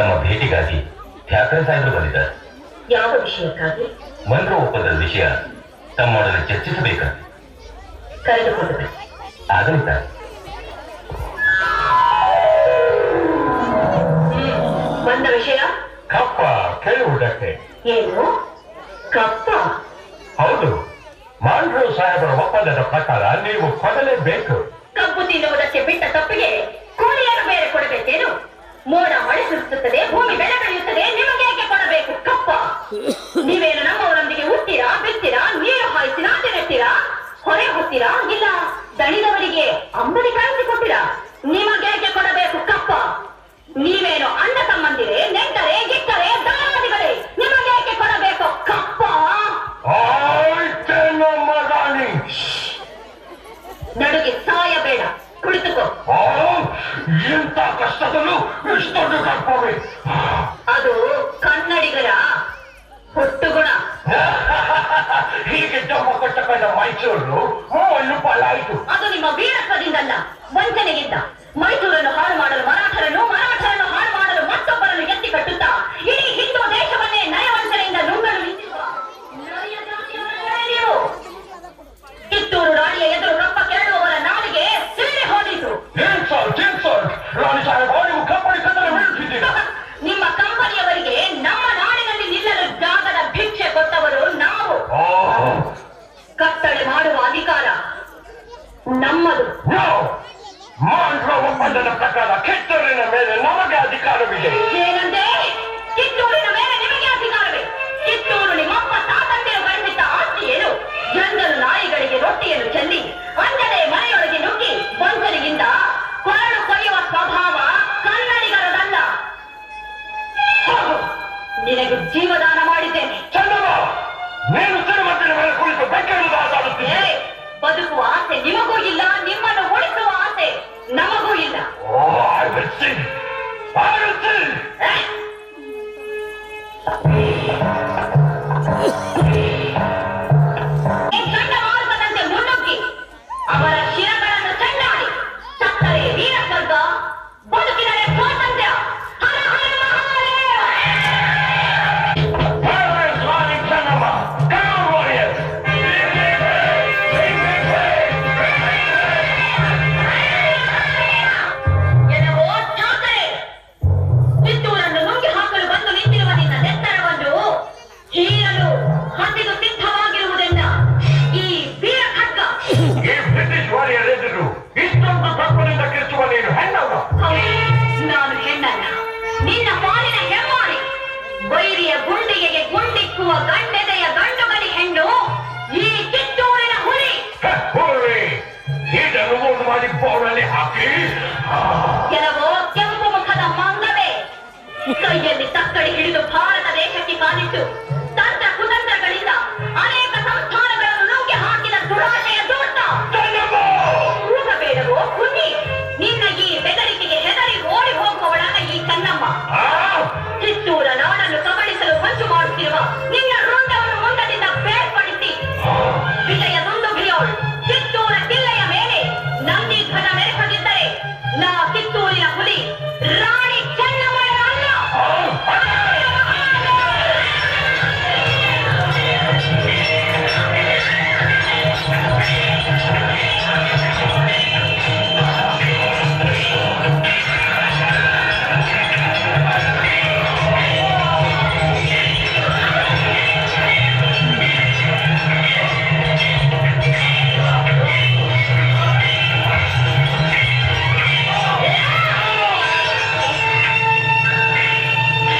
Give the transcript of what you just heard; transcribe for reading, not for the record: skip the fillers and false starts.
ತಮ್ಮ ಭೇಟಿಗಾಗಿ ಠಾಕ್ರೆ ಸಾಹೇಬರು ಬಂದಿದ್ದಾರೆ. ಯಾವ ವಿಷಯಕ್ಕಾಗಿ? ಮಂತ್ರ ಒಪ್ಪಂದದ ವಿಷಯ ತಮ್ಮೊಡನೆ ಚರ್ಚಿಸಬೇಕಂತೆ. ಕರೆದುಕೊಂಡು ಆಗಲಿಲ್ಲ. ಬಂದ ವಿಷಯ ಕಪ್ಪ ಕೇಳುವುದಕ್ಕೆ. ಏನು ಕಪ್ಪ? ಹೌದು, ಮಾಂಡ್ರೋ ಸಾಹೇಬರ ಒಪ್ಪಂದದ ಪ್ರಕಾರ ನೀವು ಕೊಡಲೇಬೇಕು. ಕಬ್ಬು ತಿನ್ನುವುದಕ್ಕೆ ಬಿಟ್ಟ ತಪ್ಪಿಗೆ ಕೂಲಿಯನ್ನು ಬೇರೆ ಕೊಡಬೇಕೇನು? ಮೋಡ ಮಳೆ ಸುರಿಸುತ್ತದೆ, ಭೂಮಿ ಬೆಳೆ ಬೆಳೆಯುತ್ತದೆ, ನಿಮಗೆ ಏಕೆ ಕೊಡಬೇಕು ಕಪ್ಪ? ನೀವೇನು ನಮ್ಮವರೊಂದಿಗೆ ಹುಟ್ಟಿರಾ, ಬಿತ್ತೀರಾ, ನೀರು ಹಾಯಿಸಿರಾ, ತಿರುತ್ತೀರಾ, ಹೊರೆ ಹೊತ್ತೀರಾ, ಇಲ್ಲ ದಣಿದವರಿಗೆ ಅಂಬಲಿ ಕಾಯಿಸಿಕೊಟ್ಟಿರಾ? ನಿಮಗೇಕೆ ಕೊಡಬೇಕು ಕಪ್ಪ? ನೀವೇನು ಅಣ್ಣ ತಮ್ಮಂದಿರೇ, ನೆಂಟರೇ, ಗಿಟ್ಟರೆ, ದಾಯಾದಿಗಳೇ, ನಿಮಗೇಕೆ ಕೊಡಬೇಕು ಕಪ್ಪ? ನಡುಗೆ ಸಾಯಬೇಡ, ಕುಳಿತುಕೋ. ಎಂತ ಕಷ್ಟದಲ್ಲೂ ಇಷ್ಟೊಂದು ಕಪ್ಪವೇ? ಅದು ಕನ್ನಡಿಗರ ಹುಟ್ಟುಗುಣ. ಹೀಗೆ ಜಮ್ಮ ಕೊಟ್ಟಕೊಂಡ ಮೈಸೂರು ಮೂವತ್ತು ಪಾಲಾಯಿತು. ಅದು ನಿಮ್ಮ ವೀರತ್ವದಿಂದಲ್ಲ, ವಂಚನೆಗಿಂತ. ಮೈಸೂರನ್ನು ಹಾಳು ಮಾಡಲು ಮರಾಠರನ್ನು, ಮರಾಠರನ್ನು ಹಾಳು ಮಾಡಲು ಮತ್ತೊಬ್ಬರನ್ನು ಎತ್ತಿ ಕಟ್ಟುತ್ತಾ ಇಡೀ ಹಿಂದೂ ದೇಶವನ್ನೇ ನಯವಂಚನೆಯಿಂದ ನುಂಗಲು ನಿಂತಿರುವ ನೀವು. ಕಿತ್ತೂರು ರಾಣಿಯ ಎದುರು ಕಪ್ಪ ಕೇಳುವವರ ನಾಲಿಗೆ ಸಿಡಿದು ಹೋದಿತು. ರಾಣಿ ಸಾಹೇಬ, ನೀವು ಕಂಪನಿ ಕತ್ತಲೆ ಬೀಳುತ್ತಿದ್ದೀರಾ? ನಿಮ್ಮ ಕಂಪನಿಯವರಿಗೆ ನಮ್ಮ ನಾಡಿನಲ್ಲಿ ನಿಲ್ಲಲು ಜಾಗದ ಭಿಕ್ಷೆ ಕೊಟ್ಟವರು ನಾವು. ಕತ್ತಳೆ ಮಾಡುವ ಅಧಿಕಾರ ನಮ್ಮದು. ಮಾಂಡ್ರೋ ಒಪ್ಪಂದದ ಪ್ರಕಾರ ಕಿತ್ತೂರಿನ ಮೇಲೆ ನಮಗೆ ಅಧಿಕಾರವಿದೆ. ಏನಂತೆ? ಕಿತ್ತೂರಿನ ಮೇಲೆ ನಿಮಗೆ ಅಧಿಕಾರವೇ? ಕಿತ್ತೂರು ನಿಮ್ಮಪ್ಪ ತಾತಂದಿರು ಗಳಿಸಿದ್ದ ಆಸ್ತಿ ಏನು? ಜನರು ನಾಯಿಗಳಿಗೆ ರೊಟ್ಟಿಯನ್ನು ಚೆಲ್ಲಿ ಅಂಜದೆ ಮನೆಯೊಳಗೆ ನುಗ್ಗಿ ವಂಚನೆಯಿಂದ ಕೊರಳು ಕೊಯ್ಯುವ ಸ್ವಭಾವ ಕನ್ನಡಿಗರದಲ್ಲ. ನಿನಗೆ ಜೀವದಾನ ಮಾಡಿದ್ದೇನೆ. ಚಂದಮ್ಮ, ನೀನು ತಿರುಮತಿನ ಮೇಲೆ ಕುಳಿತು ಬೆಕ್ಕನ್ನು ಮಾತಾಡುತ್ತೀಯ. ಬದುಕುವ ಆಸೆ ನಿಮಗೂ ಇಲ್ಲ, ನಿಮ್ಮನ್ನು ಉಳಿಸುವ ಆಸೆ ನಮಗೂ ಇಲ್ಲ. ಚಂಡಮಾರುತದಂತೆ ಮುನ್ನುಗ್ಗಿ ಅವರ ಶಿರಗಳನ್ನು ಚೆಂಡಾಡಿ ಸತ್ತರೆ ವೀರ ಸ್ವರ್ಗ, ಬದುಕಿದರೆ ಸ್ವಾತಂತ್ರ್ಯ. ಹರ ಹರ ಮಹಾದೇವ. ಎನವೋ ಠಾಕರೆ, ಕಿತ್ತೂರನ್ನು ನುಂಗಿ ಹಾಕಲು ಬಂದು ನಿಂತಿರುವ ನಿನ್ನ ನೆತ್ತರವನ್ನು ಹೀರಲು ಹಸಿದು ಸಿದ್ಧವಾಗಿರುವುದೆಂದ ಈ ವೀರ ಖಡ್ಗ. ಈ ಬ್ರಿಟಿಷ್ ವಾರಿಯರ್ ಎದುರು ಇಷ್ಟೊಂದು ತಪ್ಪನಿಂದ ಕಿರಿಸುವ ನೀನು ಹೆಣ್ಣಲ್ಲ. ನಾನು ಹೆಣ್ಣಲ್ಲ, ನಿನ್ನ ಪಾಲಿನ ಹೆಮ್ಮಾರಿ. ವೈರಿಯ ಗುಂಡಿಗೆಗೆ ಗುಂಡಿಕ್ಕುವ ಗಂಡೆದೆಯ ಗಂಡುಗಲಿ ಹೆಣ್ಣು ಈ ಕಿತ್ತೂರಿನ ಹುಲಿ. ಇದನ್ನು ಒಂದು ಮಾಡಿ ಬೋರ್ನಲ್ಲಿ ಹಾಕಿ. ಕೆಲವೋ ಕೆಂಪು ಮುಖದ ಮಂಗವೇ ಕೈಯಲ್ಲಿ ತಕ್ಕಡಿ ಹಿಡಿದು ಭಾರತ ದೇಶಕ್ಕೆ ಕಾಲಿಟ್ಟು